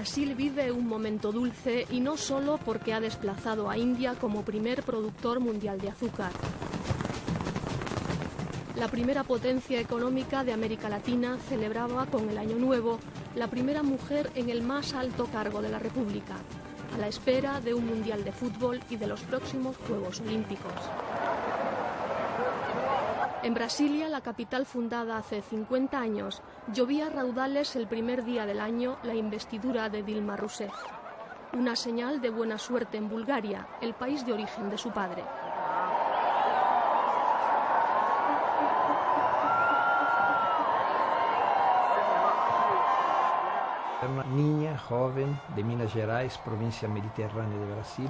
Brasil vive un momento dulce y no solo porque ha desplazado a India como primer productor mundial de azúcar. La primera potencia económica de América Latina celebraba con el Año Nuevo la primera mujer en el más alto cargo de la República, a la espera de un Mundial de Fútbol y de los próximos Juegos Olímpicos. En Brasilia, la capital fundada hace 50 años, llovía a raudales el primer día del año la investidura de Dilma Rousseff. Una señal de buena suerte en Bulgaria, el país de origen de su padre. Era una niña joven de Minas Gerais, provincia mediterránea de Brasil,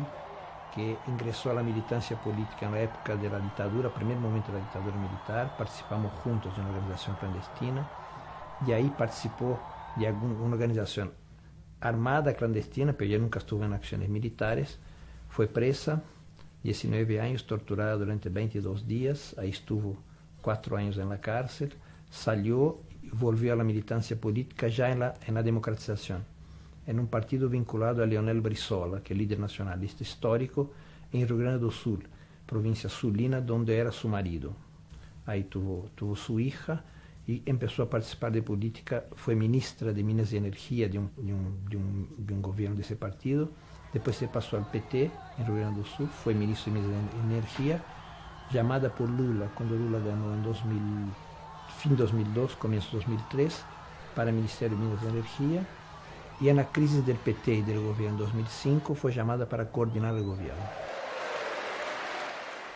que ingresó a la militancia política en la época de la dictadura, primer momento de la dictadura militar. Participamos juntos de una organización clandestina y ahí participó de una organización armada clandestina, pero ella nunca estuvo en acciones militares. Fue presa, 19 años, torturada durante 22 días, ahí estuvo 4 años en la cárcel, salió y volvió a la militancia política ya en la democratización, en un partido vinculado a Leonel Brizola, que es líder nacionalista histórico en Rio Grande do Sul, provincia sulina, donde era su marido. Ahí tuvo su hija y empezó a participar de política, fue ministra de Minas y Energía de un gobierno de ese partido, después se pasó al PT en Rio Grande do Sul, fue ministro de Minas y Energía, llamada por Lula, cuando Lula ganó en fin 2002, comienzo 2003, para el Ministerio de Minas y Energía, y en la crisis del PT y del gobierno en 2005 fue llamada para coordinar el gobierno.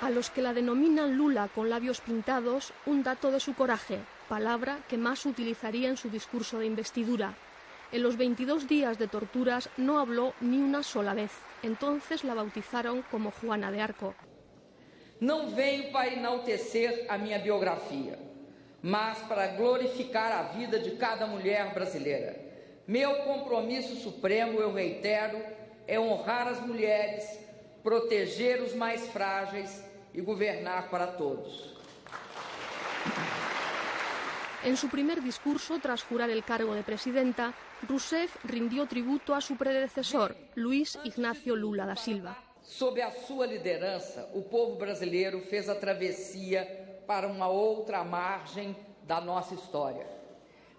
A los que la denominan Lula con labios pintados, un dato de su coraje, palabra que más utilizaría en su discurso de investidura. En los 22 días de torturas no habló ni una sola vez. Entonces la bautizaron como Juana de Arco. Não venho para enaltecer a minha biografia, mas para glorificar a vida de cada mulher brasileira. Meu compromisso supremo, eu reitero, é honrar as mulheres, proteger os mais frágeis e governar para todos. En su primer discurso, tras jurar el cargo de presidenta, Rousseff rindió tributo a su predecesor, Luiz Ignacio Lula da Silva. Sob a sua liderança, o povo brasileiro fez a travessia para uma outra margem da nossa história.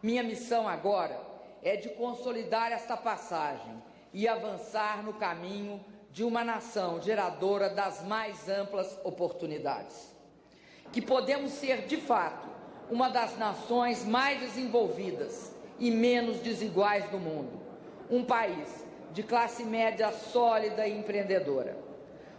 Minha missão agora é de consolidar esta passagem e avançar no caminho de uma nação geradora das mais amplas oportunidades. Que podemos ser, de fato, uma das nações mais desenvolvidas e menos desiguais do mundo. Um país de classe média sólida e empreendedora.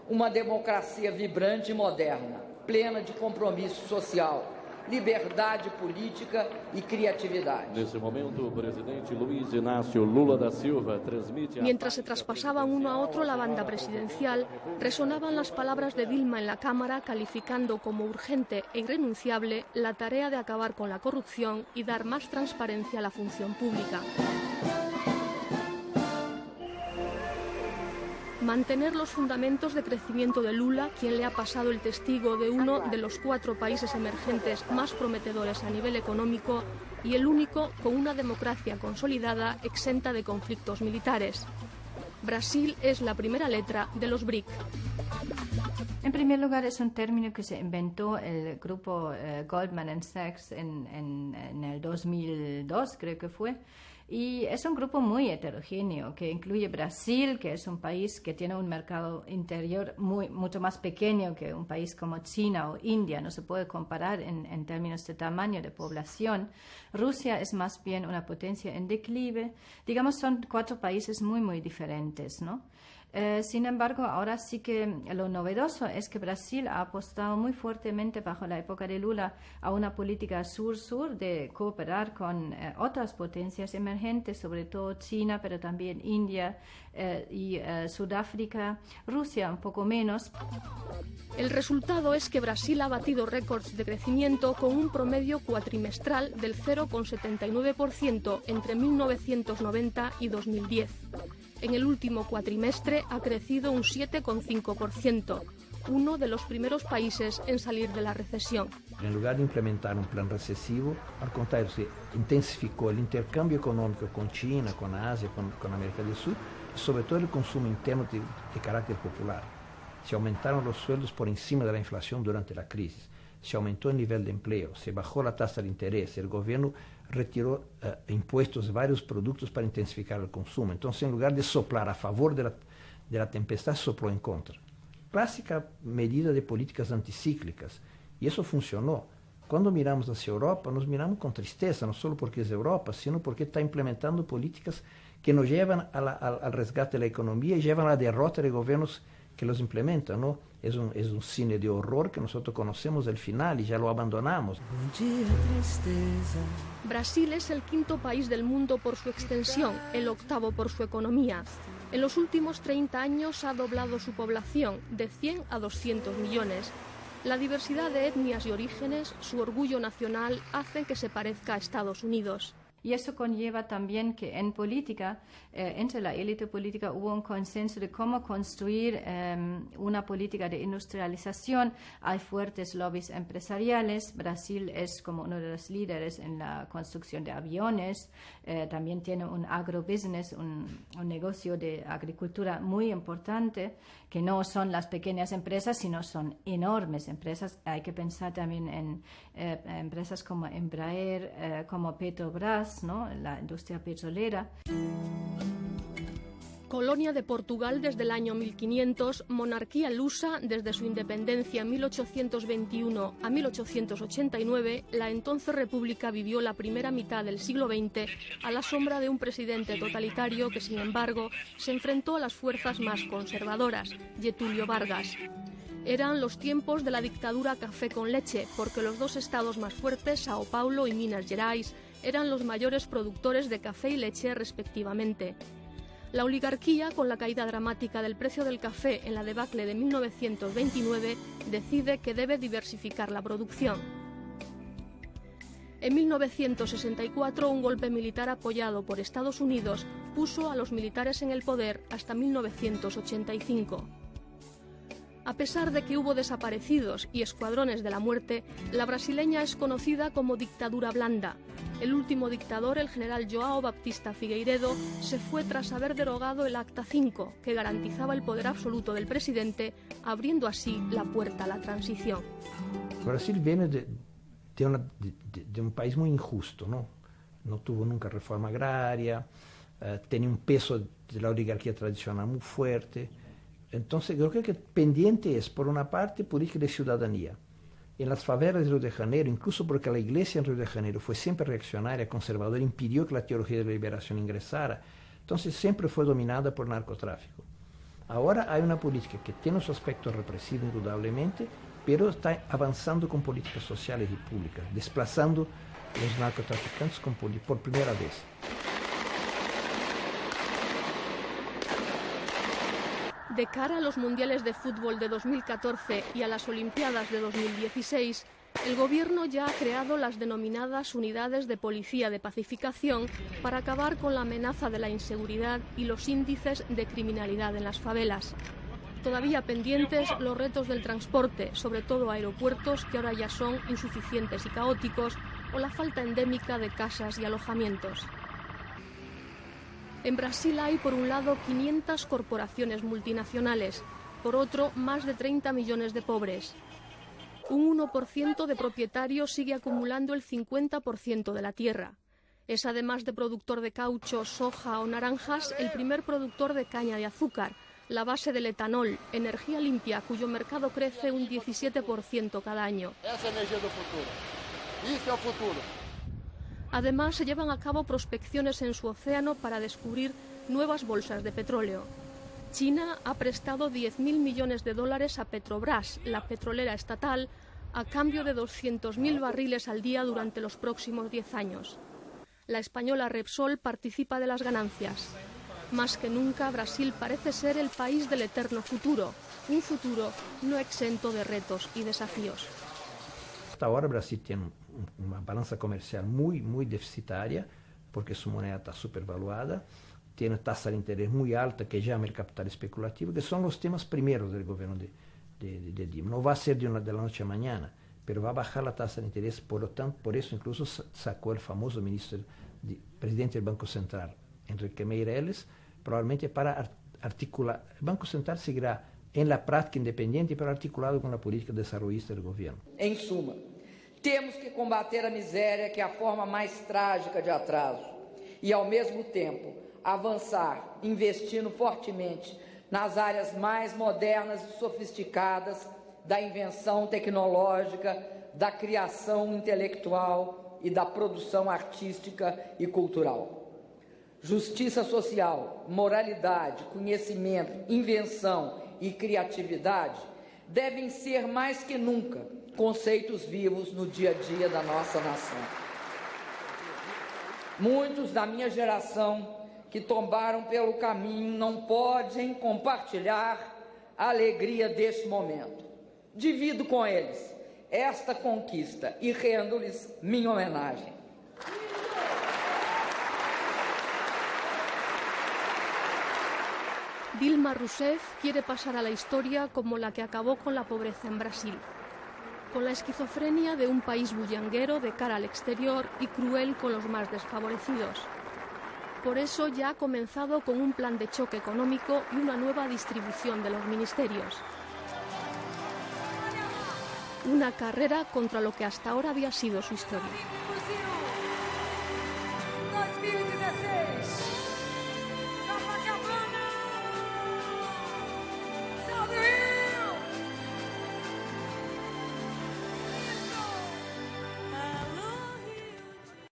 Uma democracia vibrante e moderna, plena de compromisso social, liberdade política e criatividade. Nesse momento, o presidente Luiz Inácio Lula da Silva transmite... Mientras se traspasaban uno a otro la banda presidencial, resonaban las palabras de Dilma en la Cámara calificando como urgente e irrenunciable la tarea de acabar con la corrupción y dar más transparencia a la función pública. Mantener los fundamentos de crecimiento de Lula, quien le ha pasado el testigo de uno de los 4 países emergentes más prometedores a nivel económico y el único con una democracia consolidada exenta de conflictos militares. Brasil es la primera letra de los BRIC. En primer lugar, es un término que se inventó el grupo Goldman Sachs en el 2002, creo que fue. Y es un grupo muy heterogéneo que incluye Brasil, que es un país que tiene un mercado interior mucho más pequeño que un país como China o India, no se puede comparar en términos de tamaño de población. Rusia es más bien una potencia en declive. Digamos, son 4 países muy diferentes, ¿no? Sin embargo, ahora sí que lo novedoso es que Brasil ha apostado muy fuertemente bajo la época de Lula a una política sur-sur de cooperar con otras potencias emergentes, sobre todo China, pero también India y Sudáfrica, Rusia un poco menos. El resultado es que Brasil ha batido récords de crecimiento con un promedio cuatrimestral del 0,79% entre 1990 y 2010. En el último cuatrimestre ha crecido un 7,5%, uno de los primeros países en salir de la recesión. En lugar de implementar un plan recesivo, al contrario, se intensificó el intercambio económico con China, con Asia, con América del Sur, y sobre todo el consumo interno de carácter popular. Se aumentaron los sueldos por encima de la inflación durante la crisis, se aumentó el nivel de empleo, se bajó la tasa de interés, el gobierno retiró impuestos de varios productos para intensificar el consumo. Entonces, en lugar de soplar a favor de la tempestad, sopló en contra. Clásica medida de políticas anticíclicas, y eso funcionó. Cuando miramos hacia Europa, nos miramos con tristeza, no solo porque es Europa, sino porque está implementando políticas que nos llevan al resgate de la economía y llevan a la derrota de gobiernos que los implementan, ¿no? Es un cine de horror que nosotros conocemos el final y ya lo abandonamos. Brasil es el quinto país del mundo por su extensión, el octavo por su economía. En los últimos 30 años ha doblado su población, de 100 a 200 millones. La diversidad de etnias y orígenes, su orgullo nacional, hacen que se parezca a Estados Unidos. Y eso conlleva también que en política, entre la élite política, hubo un consenso de cómo construir una política de industrialización. Hay fuertes lobbies empresariales. Brasil es como uno de los líderes en la construcción de aviones. También tiene un agrobusiness, un negocio de agricultura muy importante, que no son las pequeñas empresas, sino son enormes empresas. Hay que pensar también en empresas como Embraer, como Petrobras, ¿no? La industria petrolera. Colonia de Portugal desde el año 1500, monarquía lusa desde su independencia en 1821 a 1889, la entonces república vivió la primera mitad del siglo XX a la sombra de un presidente totalitario que, sin embargo, se enfrentó a las fuerzas más conservadoras, Getúlio Vargas. Eran los tiempos de la dictadura café con leche, porque los dos estados más fuertes, Sao Paulo y Minas Gerais, eran los mayores productores de café y leche respectivamente. La oligarquía, con la caída dramática del precio del café en la debacle de 1929, decide que debe diversificar la producción. En 1964, un golpe militar apoyado por Estados Unidos puso a los militares en el poder hasta 1985. A pesar de que hubo desaparecidos y escuadrones de la muerte, la brasileña es conocida como dictadura blanda. El último dictador, el general João Baptista Figueiredo, se fue tras haber derogado el Acta 5, que garantizaba el poder absoluto del presidente, abriendo así la puerta a la transición. Brasil viene de un país muy injusto, ¿no? No tuvo nunca reforma agraria, tenía un peso de la oligarquía tradicional muy fuerte. Entonces, yo creo que pendiente es, por una parte, política de ciudadanía. En las favelas de Río de Janeiro, incluso porque la iglesia en Río de Janeiro fue siempre reaccionaria, conservadora, impidió que la teología de la liberación ingresara, entonces siempre fue dominada por narcotráfico. Ahora hay una política que tiene su aspecto represivo, indudablemente, pero está avanzando con políticas sociales y públicas, desplazando los narcotraficantes por primera vez. De cara a los mundiales de fútbol de 2014 y a las Olimpiadas de 2016, el gobierno ya ha creado las denominadas unidades de policía de pacificación para acabar con la amenaza de la inseguridad y los índices de criminalidad en las favelas. Todavía pendientes los retos del transporte, sobre todo aeropuertos que ahora ya son insuficientes y caóticos, o la falta endémica de casas y alojamientos. En Brasil hay, por un lado, 500 corporaciones multinacionales, por otro, más de 30 millones de pobres. Un 1% de propietarios sigue acumulando el 50% de la tierra. Es, además de productor de caucho, soja o naranjas, el primer productor de caña de azúcar, la base del etanol, energía limpia, cuyo mercado crece un 17% cada año. Esa es la energía del futuro. Eso es el futuro. Además, se llevan a cabo prospecciones en su océano para descubrir nuevas bolsas de petróleo. China ha prestado $10.000 millones a Petrobras, la petrolera estatal, a cambio de 200.000 barriles al día durante los próximos 10 años. La española Repsol participa de las ganancias. Más que nunca, Brasil parece ser el país del eterno futuro, un futuro no exento de retos y desafíos. Hasta ahora Brasil tiene una balanza comercial muy deficitaria, porque su moneda está supervaluada. tiene tasa de interés muy alta que llama el capital especulativo, que son los temas primeros del gobierno de Dilma. No va a ser de la noche a mañana, pero va a bajar la tasa de interés, por lo tanto, por eso incluso sacó el famoso presidente del Banco Central, Enrique Meirelles, probablemente para articular. El Banco Central seguirá en la práctica independiente, pero articulado con la política desarrollista del gobierno. Em suma, temos que combater a miséria, que é a forma mais trágica de atraso, e ao mesmo tempo avançar, investindo fortemente nas áreas mais modernas e sofisticadas da invenção tecnológica, da criação intelectual e da produção artística e cultural. Justiça social, moralidade, conhecimento, invenção e criatividade devem ser mais que nunca conceitos vivos no dia a dia da nossa nação. Muitos da minha geração que tombaram pelo caminho não podem compartilhar a alegria deste momento. Divido com eles esta conquista e rendo-lhes minha homenagem. Dilma Rousseff quiere pasar a la historia como la que acabó con la pobreza en Brasil, con la esquizofrenia de un país bullanguero de cara al exterior y cruel con los más desfavorecidos. Por eso ya ha comenzado con un plan de choque económico y una nueva distribución de los ministerios. Una carrera contra lo que hasta ahora había sido su historia.